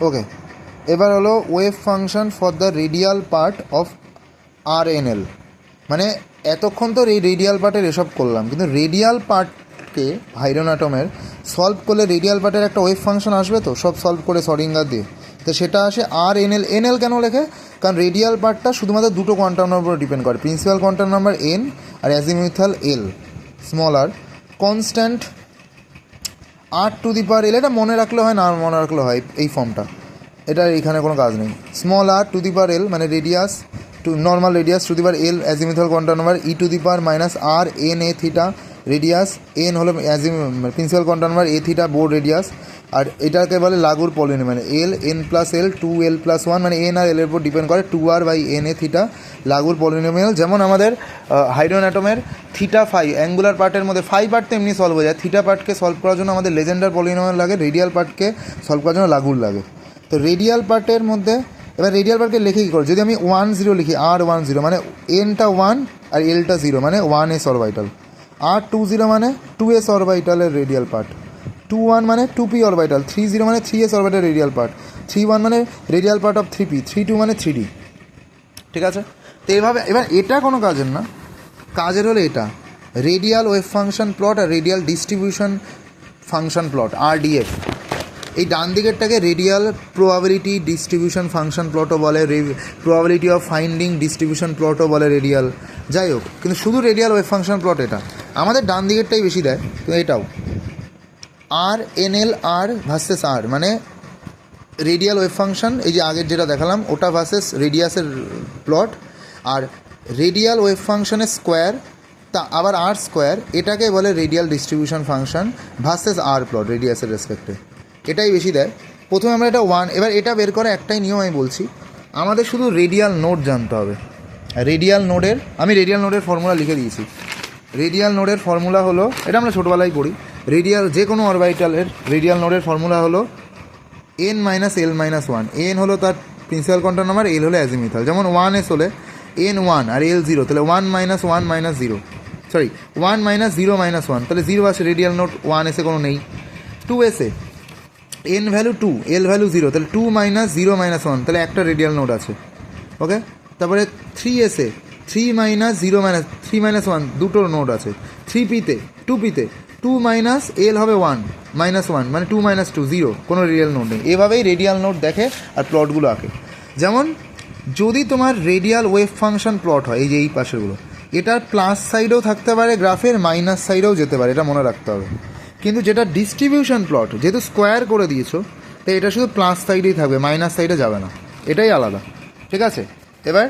ওকে, এবার হলো wave function for the radial part of R N L. মানে এতক্ষণ তো এই রেডিয়াল পার্টের এসব করলাম, কিন্তু রেডিয়াল পার্টকে হাইড্রোজেন অ্যাটমের সলভ করলে রেডিয়াল পার্টের একটা ওয়েভ ফাংশন আসবে, তো সব সলভ করে শর্ডিঙ্গার দিয়ে, তো সেটা আসে আর এন এল। এন এল কেন লেখে? কারণ রেডিয়াল পার্টটা শুধুমাত্র দুটো কোয়ান্টাম নাম্বার ডিপেন্ড করে, প্রিন্সিপাল কোয়ান্টাম নাম্বার এন আর azimuthal L, small R, constant R to the power L. এটা মনে রাখলে হয়, না মনে রাখলে হয় এই ফর্মটা, এটা এখানে কোনো কাজ নেই। Small R to the power L মানে radius to normal radius to the power L azimuthal quantum number E to the power minus R N A theta, radius N হলো principal quantum number, A theta Bohr radius, আর এটাকে বলে Laguerre polynomial, মানে L N plus L to L plus one, মানে N আর L এর উপর depend করে to R by N A theta Laguerre polynomial. যেমন আমাদের হাইড্রোজেন অ্যাটমের থিটা ফাই অ্যাঙ্গুলার পার্টের মধ্যে, ফাই পার্ট তো এমনি সলভ হয়ে যায়, থিটা পার্টকে সলভ করার জন্য আমাদের লেজেন্ডার পলিনোমিয়াল লাগে, রেডিয়াল পার্টকে সলভ করার জন্য লাগুর লাগে। তো রেডিয়াল পার্টের মধ্যে এবার রেডিয়াল পার্টকে লিখে কী করে, যদি আমি 1 0 লিখি, R 1 0 মানে এনটা 1 আর এলটা 0 মানে 1s অরবিটাল, R 2 0 মানে 2s অরবিটালের রেডিয়াল পার্ট, 2 1 মানে 2p অরবিটাল, 3 0 মানে 3s অরবিটাল রেডিয়াল পার্ট, 3 1 মানে রেডিয়াল পার্ট অফ 3p, 3 2 মানে 3d। ঠিক আছে, তো এইভাবে এবার এটা কোনো কাজের না, কাজের হলো এটা রেডিয়াল ওয়েভ ফাংশন প্লট আর radial distribution function plot, RDF। এই ডান দিকেরটাকে রেডিয়াল প্রবাবিলিটি ডিস্ট্রিবিউশন ফাংশন প্লটও বলে, প্রবাবিলিটি অফ ফাইন্ডিং ডিস্ট্রিবিউশন প্লটও বলে রেডিয়াল, যাই হোক, কিন্তু শুধু রেডিয়াল ওয়েভ ফাংশন প্লট এটা আমাদের ডান দিকেরটাই বেশি দেয়, কিন্তু এটাও আর এন এল আর ভার্সেস আর, মানে রেডিয়াল ওয়েভ ফাংশন, এই যে আগের যেটা দেখালাম ওটা ভার্সেস রেডিয়াসের প্লট, আর রেডিয়াল ওয়েভ ফাংশনের স্কোয়ার তা আবার আর স্কোয়ার, এটাকে বলে রেডিয়াল ডিস্ট্রিবিউশন ফাংশন ভার্সেস আর প্লট রেডিয়াসের রেসপেক্টে, এটাই বেশি দেয়। প্রথমে আমরা এটা 1, এবার এটা বের করে একটাই নিয়ম আমি বলছি, আমাদের শুধু রেডিয়াল নোড জানতে হবে। রেডিয়াল নোডের আমি রেডিয়াল নোডের ফর্মুলা লিখে দিয়েছি। রেডিয়াল নোডের ফর্মুলা হলো, এটা আমরা ছোটোবেলায় পড়ি, রেডিয়াল যে কোনো অরবিটালের রেডিয়াল নোডের ফর্মুলা হলো n minus L minus 1, N হলো তার প্রিন্সিপাল কোয়ান্টাম নাম্বার, এল হলো অ্যাজিমিউথাল। যেমন 1s হলে n 1 আর এল 0, তাহলে 1 minus 1 minus 0, sorry 1 minus 0 minus 1, তাহলে 0 আছে, রেডিয়াল নোড 1s-এ কোনো নেই। 2s-এ n ভ্যালু 2 এল ভ্যালু 0, তাহলে 2 মাইনাস 0 মাইনাস 1, তাহলে একটা রেডিয়াল নোড আছে। ওকে, তারপরে 3s-এ 3 মাইনাস 0 মাইনাস 3 মাইনাস 1, দুটো নোড আছে। 3p-তে 2p-তে 2 মাইনাস এল হবে 1 মাইনাস 1, মানে 2 মাইনাস 2 0, কোনো রেডিয়াল নোড নেই। এভাবেই রেডিয়াল নোড দেখে আর প্লটগুলো আঁকে। যেমন যদি তোমার রেডিয়াল ওয়েভ ফাংশন প্লট হয়, এই যে এই পাশেরগুলো, এটার প্লাস সাইডেও থাকতে পারে গ্রাফের, মাইনাস সাইডেও যেতে পারে, এটা মনে রাখতে হবে। কিন্তু যেটা ডিস্ট্রিবিউশন প্লট, যেহেতু স্কোয়ার করে দিয়েছো, তাই এটা শুধু প্লাস সাইডেই থাকবে, মাইনাস সাইডে যাবে না, এটাই আলাদা। ঠিক আছে, এবার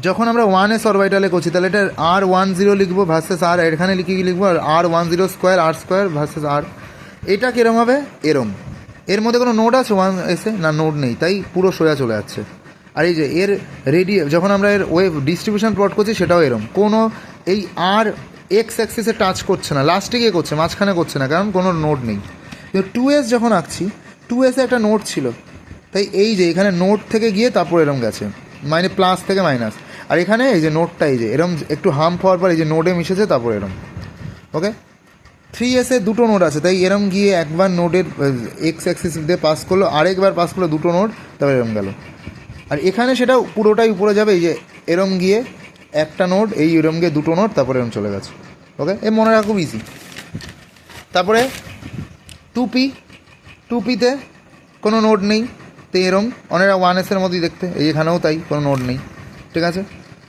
যখন আমরা 1s অরবিটালে করছি, তাহলে এটা R 1 0 লিখবো ভার্সেস আর, এখানে লিখবো আর 1 0 স্কোয়ার আর স্কোয়ার ভার্সেস আর। এটা কীরম হবে? এরম। এর মধ্যে কোনো নোড আছে 1s-এ? না, নোড নেই, তাই পুরো সোজা চলে যাচ্ছে। আর এই যে এর যখন আমরা এর ওয়েভ ডিস্ট্রিবিউশন প্লট করছি, সেটাও এরম, কোনো এই আর এক্স অ্যাক্সিসে টাচ করছে না, লাস্টে গিয়ে করছে, মাঝখানে করছে না, কারণ কোনো নোড নেই। কিন্তু 2s যখন আঁকছি, 2s-এ একটা নোড ছিল, তাই এই যে এখানে নোড থেকে গিয়ে তারপর এরম গেছে, মানে প্লাস থেকে মাইনাস। আর এখানে এই যে নোডটা, এই যে এরম একটু হাম্প হওয়ার পর এই যে নোডে মিশেছে, তারপর এরম। ওকে, 3s-এ দুটো নোড আছে, তাই এরম গিয়ে একবার নোডের এক্স অ্যাক্সিস দিয়ে পাস করলো, আরেকবার পাস করলো, দুটো নোড, তারপর এরম গেল। আর এখানে সেটা পুরোটাই উপরে যাবে, এই যে এরম গিয়ে একটা নোড, এই এরম গিয়ে দুটো নোড, তারপরে এরম চলে গেছে। ওকে, এ মনে রাখা খুব ইজি। তারপরে 2p-তে কোনো নোড নেই, তো এরম অনেকটা 1s-এর মতোই দেখতে, এই এখানেও তাই, কোনো নোড নেই। ঠিক আছে,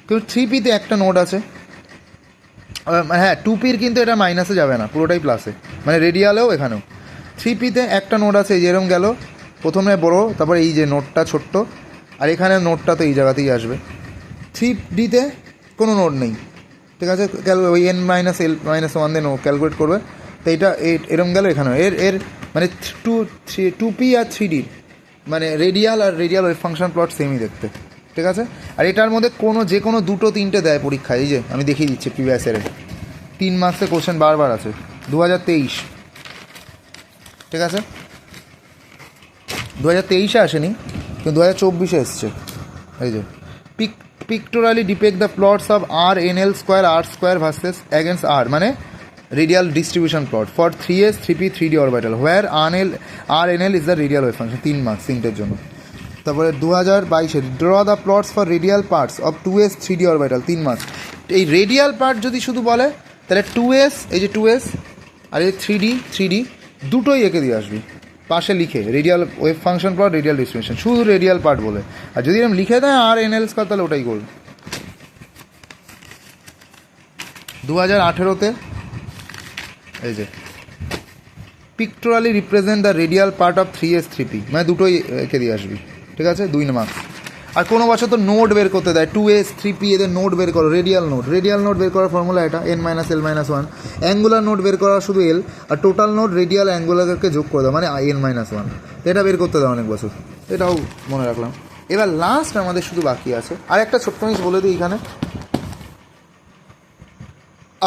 কিন্তু 3p-তে একটা নোড আছে। হ্যাঁ, 2p-র কিন্তু এটা মাইনাসে যাবে না, পুরোটাই প্লাসে, মানে রেডিয়ালেও এখানেও। 3p-তে একটা নোড আছে, এই যেরম গেল, প্রথমে বড়, তারপরে এই যে নোডটা ছোট্ট, আর এখানে নোডটা তো এই জায়গাতেই আসবে। 3d-তে কোনো নোড নেই। ঠিক আছে, ওই n মাইনাস এল মাইনাস 1 দিয়ে ক্যালকুলেট করবে, তো এইটা এরম গেল এখানেও। এর মানে 2p আর 3d মানে রেডিয়াল আর রেডিয়াল ওয়েভ ফাংশন প্লট সেমই দেখতে। ঠিক আছে, আর এটার মধ্যে যে কোনো 2-3টে দেয় পরীক্ষায়, এই যে আমি দেখিয়ে দিচ্ছি প্রিভিয়াস ইয়ারে 3 মার্কসে কোশ্চেন বারবার আছে, 2023। ঠিক আছে, 2023-এ আসেনি, কিন্তু 2024-এ এসছে। এই যে pictorially depict the plots of R N L square R square versus against R, মানে radial distribution plot for 3s 3p 3d orbital where RNL is the radial wave function, 3 marks তিনটের জন্য। তারপরে 2022 draw the plots for radial parts of 2s 3d orbital, 3 marks. এই radial part যদি শুধু বলে তাহলে 2s, এই যে 2s আর এই 3d দুটোই এঁকে দিয়ে আসবি পাশে লিখে, radial wave function plot radial distribution, শুধু রেডিয়াল পার্ট বলে। আর যদি এরকম লিখে দেয় RNL স্কয়ার তাহলে ওটাই করবে। 2018-তে এই যে pictorially represent the radial part of 3s 3p, মানে দুটোই এঁকে দিয়ে আসবি, ঠিক আছে, 2 মার্কস। আর কোনো বছর তো নোট বের করতে দেয়, 2s 3p এদের নোট বের করো, রেডিয়াল নোট বের করার ফর্মুলা এটা n-l-1, অ্যাঙ্গুলার নোট বের করা শুধু l, আর টোটাল নোট রেডিয়াল অ্যাঙ্গুলারকে যোগ করে দাও মানে n-1, এটা বের করতে দাও অনেক বছর, এটাও মনে রাখলাম। এবার লাস্ট আমাদের শুধু বাকি আছে আর একটা ছোট্ট জিনিস বলে দিই এখানে।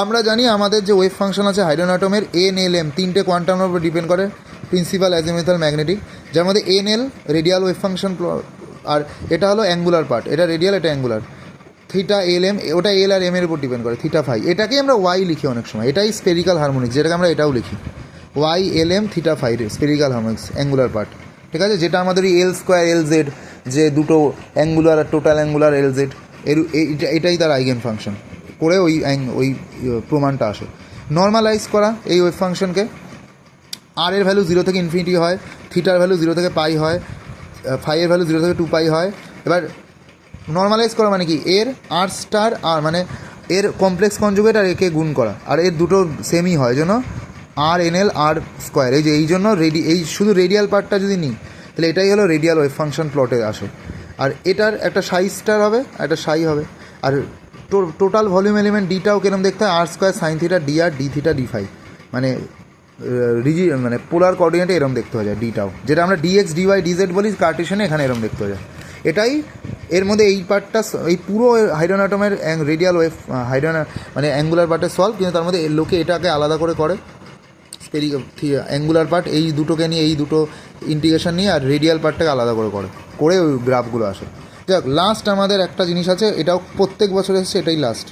আমরা জানি আমাদের যে ওয়েভ ফাংশন আছে হাইড্রোনাটমের n-l-m তিনটে কোয়ান্টামের উপর ডিপেন্ড করে, প্রিন্সিপাল, অ্যাজিমুথাল, ম্যাগনেটিক, যার মধ্যে n-l রেডিয়াল ওয়েভ ফাংশন, আর এটা হলো অ্যাঙ্গুলার পার্ট, এটা রেডিয়াল এটা অ্যাঙ্গুলার, থিটা l-m ওটা l আর m এর উপর ডিপেন্ড করে, থিটা ফাই, এটাকেই আমরা y লিখি অনেক সময়, এটাই স্পেরিক্যাল হারমোনিক্স, যেটাকে আমরা এটাও লিখি y-l-m theta phi spherical harmonics angular part, ঠিক আছে, যেটা আমাদের এই l স্কোয়ার lz যে দুটো অ্যাঙ্গুলার আর টোটাল অ্যাঙ্গুলার lz এটাই তার আইগেন ফাংশন করে ওই প্রমাণটা আসে। নর্মালাইজ করা এই ওয়েভ ফাংশনকে, আর এর ভ্যালু 0 থেকে ইনফিনিটি হয়, থিটার ভ্যালু 0 থেকে পাই হয়, ফাইয়ের ভ্যালু 0 থেকে 2 পাই হয়। এবার নর্মালাইজ করা মানে কি, এর আর স্টার আর মানে এর কমপ্লেক্স কনজুগেট আর একে গুণ করা, আর এর দুটো সেমই হয় জন্য RNL আর স্কোয়ার, এই জন্য এই শুধু রেডিয়াল পার্টটা যদি নিই তাহলে এটাই হলো রেডিয়াল ওয়েভ ফাংশন প্লটে আসে। আর এটার একটা সাই স্টার হবে, একটা সাই হবে, আর টোটাল ভলিউম এলিমেন্ট ডিটাও কিরম দেখতে হয়, আর স্কোয়ার সাইন থিটা ডি আর ডি থিটা ডি ফাই, মানে মানে পোলার কোঅর্ডিনেটে এরম দেখতে হয়ে যায় ডিটাও, যেটা আমরা dx dy dz বলি কার্টেশনে, এখানে এরম দেখতে হয়ে যায়। এটাই এর মধ্যে এই পার্টটা, এই পুরো হাইড্রোনাটমের রেডিয়াল ওয়েভ মানে অ্যাঙ্গুলার পার্টের সলভ, কিন্তু তার মধ্যে লোকে এটাকে আলাদা করে অ্যাঙ্গুলার পার্ট এই দুটোকে নিয়ে, এই দুটো ইন্টিগ্রেশন নিয়ে, আর রেডিয়াল পার্টটাকে আলাদা করে ওই গ্রাফগুলো আসে। যাক, লাস্ট আমাদের একটা জিনিস আছে, এটাও প্রত্যেক বছর এসেছে, এটাই লাস্ট।